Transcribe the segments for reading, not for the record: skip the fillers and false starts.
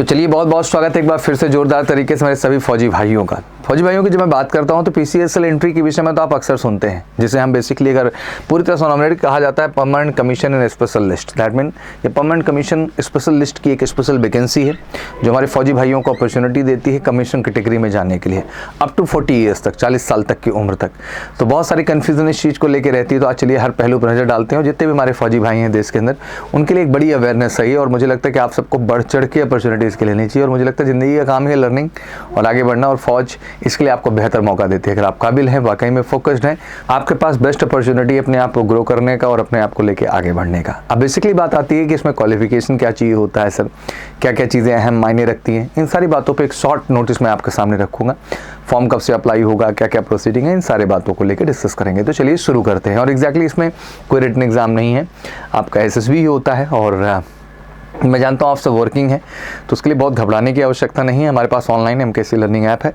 तो चलिए बहुत बहुत स्वागत है एक बार फिर से जोरदार तरीके से मेरे सभी फौजी भाइयों का। फौजी भाइयों की जब मैं बात करता हूं तो पीसीएसएल एंट्री के विषय में तो आप अक्सर सुनते हैं, जिसे हम बेसिकली अगर पूरी तरह से नॉमिनेट कहा जाता है permanent commission in special list. That mean ये परमानेंट कमीशन स्पेशल लिस्ट की एक स्पेशल वैकेंसी है जो हमारे फौजी भाइयों को अपॉर्चुनिटी देती है कमीशन कैटेगरी में जाने के लिए अप टू 40 ईयर्स तक, 40 साल तक की उम्र तक। तो बहुत सारी कन्फ्यूजन इस चीज़ को लेकर रहती है। तो आज चलिए हर पहलू पर नजर डालते हैं। जितने भी हमारे फौजी भाई हैं देश के अंदर, उनके लिए एक बड़ी अवेयरनेस है और मुझे लगता है कि आप सबको बढ़ चढ़ के अपॉर्चुनिटीज़ के लेनी चाहिए। और मुझे लगता है ज़िंदगी का काम है लर्निंग और आगे बढ़ना, और फौज इसके लिए आपको बेहतर मौका देती है। अगर आप काबिल हैं, वाकई में फोकस्ड हैं, आपके पास बेस्ट अपॉर्चुनिटी अपने आप को ग्रो करने का और अपने आप को लेके आगे बढ़ने का। अब बेसिकली बात आती है कि इसमें क्वालिफिकेशन क्या चाहिए होता है सर, क्या क्या चीज़ें अहम मायने रखती हैं। इन सारी बातों पे एक शॉर्ट नोटिस मैं आपके सामने रखूँगा। फॉर्म कब से अप्लाई होगा, क्या क्या प्रोसीडिंग है, इन सारे बातों को लेकर डिस्कस करेंगे। तो चलिए शुरू करते हैं। और एग्जैक्टली इसमें कोई रिटन एग्जाम नहीं है, आपका एसएसबी ही होता है। और मैं जानता हूँ आप सब वर्किंग हैं, तो उसके लिए बहुत घबराने की आवश्यकता नहीं है। हमारे पास ऑनलाइन एमकेसी लर्निंग ऐप है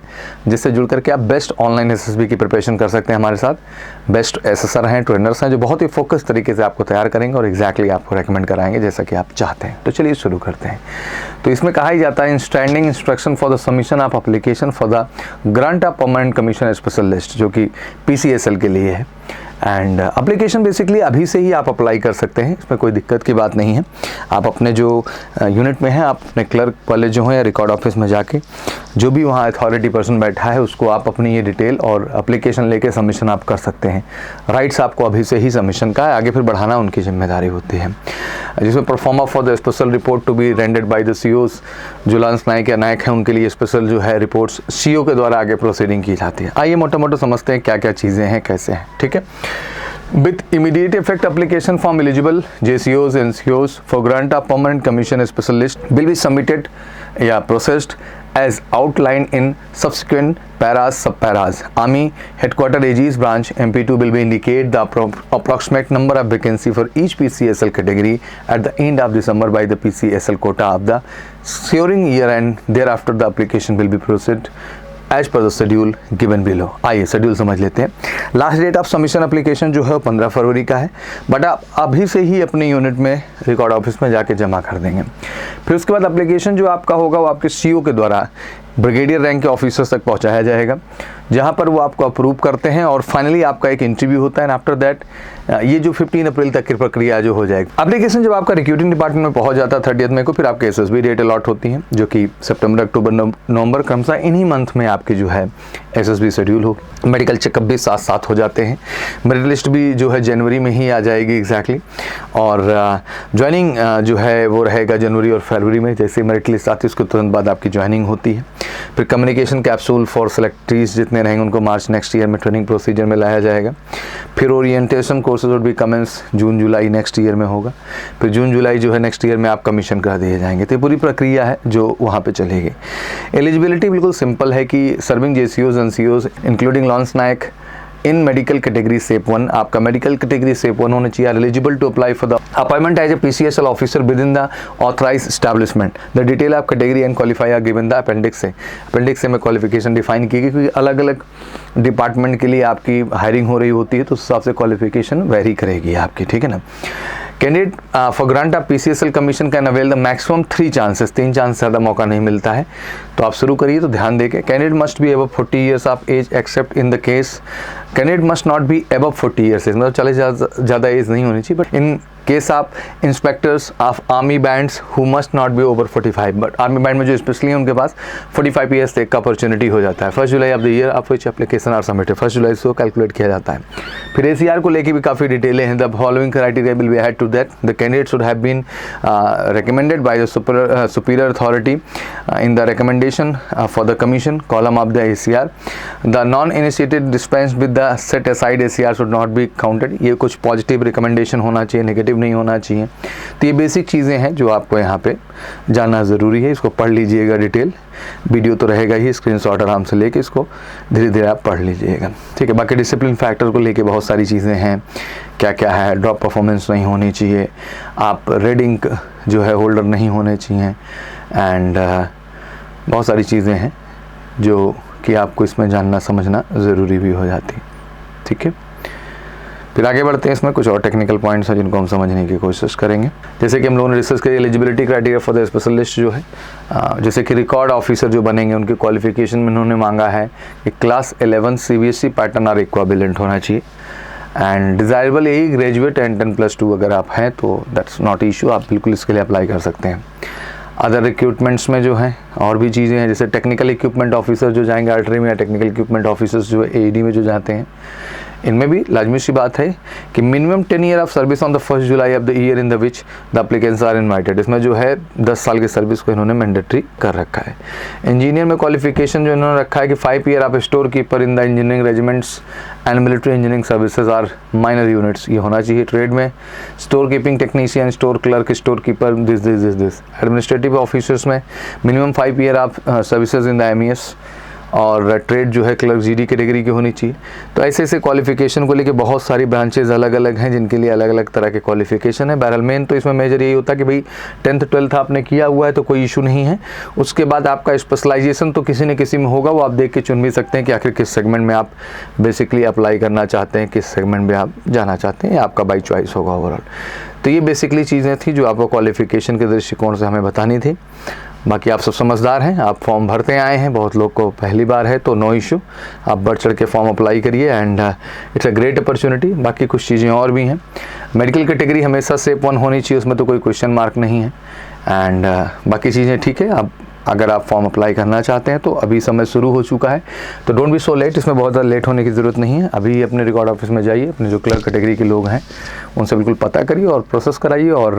जिससे जुड़ करके आप बेस्ट ऑनलाइन एसएसबी की प्रिपरेशन कर सकते हैं। हमारे साथ बेस्ट एसएसआर हैं, ट्रेनर्स हैं जो बहुत ही फोकस तरीके से आपको तैयार करेंगे और एग्जैक्टली आपको रेकमेंड कराएंगे जैसा कि आप चाहते हैं। तो चलिए शुरू करते हैं। तो इसमें कहा ही जाता है इन standing instruction for the submission of application for the grant of permanent commission special list, जो कि पीसीएसएल के लिए है। एंड एप्लीकेशन बेसिकली अभी से ही आप अप्लाई कर सकते हैं, इसमें कोई दिक्कत की बात नहीं है। आप अपने जो यूनिट में हैं, आप अपने क्लर्क वाले जो हैं या रिकॉर्ड ऑफिस में जाके जो भी वहाँ अथॉरिटी पर्सन बैठा है उसको आप अपनी ये डिटेल और एप्लीकेशन लेके सबमिशन आप कर सकते हैं। राइट्स आपको अभी से ही सबमिशन का है, आगे फिर बढ़ाना उनकी जिम्मेदारी होती है। जिसमें proforma for the special report to be rendered by the COs, जो लांस नायक या नायक हैं उनके लिए स्पेशल जो है रिपोर्ट्स सीओ के द्वारा आगे प्रोसीडिंग की जाती है। आइए मोटा मोटा समझते हैं क्या क्या चीज़ें हैं, कैसे हैं। ठीक है। With immediate effect, application form eligible JCOs and NCOs for grant of permanent commission special list will be submitted processed as outlined in subsequent paras subparas. Army Headquarter AG's branch MP2 will be indicate the approximate number of vacancy for each PCSL category at the end of December by the PCSL quota of the ensuing year, and thereafter the application will be proceeded as per the schedule given below. आइए schedule समझ लेते हैं। Last date of submission application जो है 15 फरवरी का है, but आप अभी से ही अपने यूनिट में रिकॉर्ड ऑफिस में जाके जमा कर देंगे। फिर उसके बाद एप्लीकेशन जो आपका होगा वो आपके सीओ के द्वारा ब्रिगेडियर रैंक के ऑफिसर्स तक पहुंचाया जाएगा, जहां पर वो आपको अप्रूव करते हैं और फाइनली आपका एक इंटरव्यू होता है। आफ्टर दैट ये जो 15 अप्रैल तक की प्रक्रिया जो हो जाएगी। एप्लीकेशन जब आपका रिक्रूटिंग डिपार्टमेंट में पहुंच जाता है 30 मई को, फिर आपके एसएसबी डेट अलॉट होती है जो कि सितंबर, अक्टूबर, नवंबर क्रमशः इन्हीं मंथ में आपकी जो है एसएसबी शेड्यूल होगी। मेडिकल चेकअप भी साथ साथ हो जाते हैं। मेरिट लिस्ट भी जो है जनवरी में ही आ जाएगी एग्जैक्टली। और ज्वाइनिंग जो है वो रहेगा जनवरी और फरवरी में। जैसे मेरिट लिस्ट आती है उसके तुरंत बाद आपकी ज्वाइनिंग होती है। फिर कम्युनिकेशन कैप्सूल फॉर सेलेक्ट्रीज जितने रहेंगे उनको मार्च नेक्स्ट ईयर में ट्रेनिंग प्रोसीजर में लाया जाएगा। फिर orientation courses would be commence June July next year में होगा। फिर जून जुलाई जो है नेक्स्ट ईयर में आप कमीशन कर दिए जाएंगे। तो पूरी प्रक्रिया है जो वहाँ पे चलेगी। एलिजिबिलिटी बिल्कुल सिंपल है कि सर्विंग जेसीओज NCOs including lance naik in medical category SHAPE 1, आपका मेडिकल कैटेगरी सेप 1 होना चाहिए। Eligible to apply for the appointment as a PCSL officer within the authorise establishment. The detail of category and qualify are given the appendix C. Appendix C में qualification define की गई, क्योंकि अलग अलग department के लिए आपकी hiring हो रही होती है तो उस हिसाब से क्वालिफिकेशन वेरी करेगी आपकी। ठीक है ना। Candidate for grant of PCSL commission can avail the maximum 3 chances. 3 chance से ज़्यादा मौका नहीं मिलता है। तो आप शुरू करिए तो ध्यान देके। Candidate must be above 40 years of age except in the case candidate must not be above 40 years, मतलब 40 ज़्यादा एज नहीं होनी चाहिए। But in case of inspectors of army bands who must not be over 45, but army band में जो specially है उनके पास 45 years तक का अपॉर्चुनिटी हो जाता है। 1 July of the year of which application are submitted, 1 जुलाई से कैलकुलेट किया जाता है। फिर एसीआर को लेके भी काफ़ी डिटेलें हैं। The following criteria will be add to that. The candidate should have been recommended by the superior authority in the recommendation for the commission column of the ACR. The non-initiated dispensed with the set aside ACR should not be counted. ये कुछ positive recommendation होना चाहिए, negative नहीं होना चाहिए। तो ये basic चीज़ें हैं जो आपको यहाँ पे जानना ज़रूरी है। इसको पढ़ लीजिएगा डिटेल। वीडियो तो रहेगा ही, स्क्रीनशॉट आराम से लेके इसको धीरे धीरे आप पढ़ लीजिएगा। ठीक है। बाकी डिसिप्लिन फैक्टर को लेके बहुत सारी चीज़ें हैं, क्या क्या है। ड्रॉप परफॉर्मेंस नहीं होनी चाहिए, आप रेडिंग जो है होल्डर नहीं होने चाहिए, एंड बहुत सारी चीज़ें हैं जो कि आपको इसमें जानना समझना ज़रूरी भी हो जाती है। ठीक है। फिर आगे बढ़ते हैं, इसमें कुछ और टेक्निकल पॉइंट्स हैं जिनको हम समझने की कोशिश करेंगे। जैसे कि हम लोगों ने डिस्कस करी eligibility criteria for the specialist जो है, जैसे कि रिकॉर्ड ऑफिसर जो बनेंगे उनकी क्वालिफिकेशन में उन्होंने मांगा है कि क्लास 11 CBSE पैटर्न और इक्विवेलेंट होना चाहिए एंड डिज़ायरेबल यही ग्रेजुएट एंड 10+2 अगर आप हैं तो दैट्स नॉट इशू, आप बिल्कुल इसके लिए अप्लाई कर सकते हैं। अदर रिक्रूटमेंट्स में जो है और भी चीज़ें हैं, जैसे टेक्निकल इक्विपमेंट ऑफिसर जो जाएंगे आर्टरी में, या टेक्निकल इक्विपमेंट ऑफिसर्स जो AED में जो जाते हैं, इनमें भी लाजमी सी बात है कि minimum 10 year of service on the 1 July of the year in the which the applicants are invited. इसमें जो है 10 साल की सर्विस को इन्होंने मैंडेटरी कर रखा है। इंजीनियर में क्वालिफिकेशन जो इन्होंने रखा है कि 5 year of store keeper in the engineering regiments and military engineering services or minor units, ये होना चाहिए। ट्रेड में store keeping technician, store clerk, store keeper, this. Administrative officers में minimum 5 year of services in the MES और trade जो है clerk GD category की होनी चाहिए। तो ऐसे ऐसे क्वालिफिकेशन को लेके बहुत सारी ब्रांचेज अलग अलग हैं जिनके लिए अलग अलग तरह के क्वालिफिकेशन है। बहरहाल मेन तो इसमें मेजर यही होता है कि भाई 10th 12th आपने किया हुआ है तो कोई इशू नहीं है। उसके बाद आपका स्पेशलाइजेशन तो किसी न किसी में होगा, वो आप देख के चुन भी सकते हैं कि आखिर किस सेगमेंट में आप बेसिकली अप्लाई करना चाहते हैं, किस सेगमेंट में आप जाना चाहते हैं, आपका बाई चॉइस होगा ओवरऑल। तो ये बेसिकली चीज़ें थी जो आपको क्वालिफिकेशन के दृष्टिकोण से हमें बतानी थी। बाकी आप सब समझदार हैं, आप फॉर्म भरते आए हैं, बहुत लोग को पहली बार है तो नो इशू, आप बढ़ चढ़ के फॉर्म अप्लाई करिए and it's a great opportunity. बाकी कुछ चीज़ें और भी हैं, मेडिकल कैटेगरी हमेशा स्टेप 1 होनी चाहिए, उसमें तो कोई क्वेश्चन मार्क नहीं है एंड बाकी चीज़ें ठीक है। अब अगर आप फॉर्म अप्लाई करना चाहते हैं तो अभी समय शुरू हो चुका है, तो डोंट बी सो लेट, इसमें बहुत ज़्यादा लेट होने की ज़रूरत नहीं है। अभी अपने रिकॉर्ड ऑफिस में जाइए, अपने जो क्लर्क कैटेगरी के लोग हैं उनसे बिल्कुल पता करिए और प्रोसेस कराइए और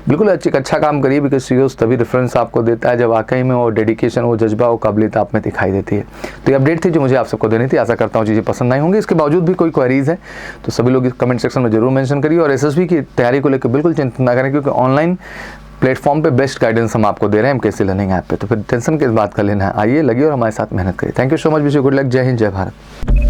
बिल्कुल अच्छा काम करिए, बिकॉज CEOs तभी रेफरेंस आपको देता है जब वाकई में वो डेडिकेशन, वो जज्बा, वो काबिलियत आप में दिखाई देती है। तो ये अपडेट थी जो मुझे आप सबको देनी थी, आशा करता हूँ चीज़ें पसंद आई होंगी। इसके बावजूद भी कोई क्वेरीज़ है तो सभी लोग कमेंट सेक्शन में जरूर मेंशन करिए और SSB की तैयारी को लेकर बिल्कुल चिंता ना करें, क्योंकि ऑनलाइन प्लेटफॉर्म पे बेस्ट गाइडेंस हम आपको दे रहे हैं MKC लर्निंग ऐप पे, तो फिर टेंशन किस बात का लेना है, आइए लगिए और हमारे साथ मेहनत करिए। Thank you so much, wish you good luck, जय हिंद, जय भारत।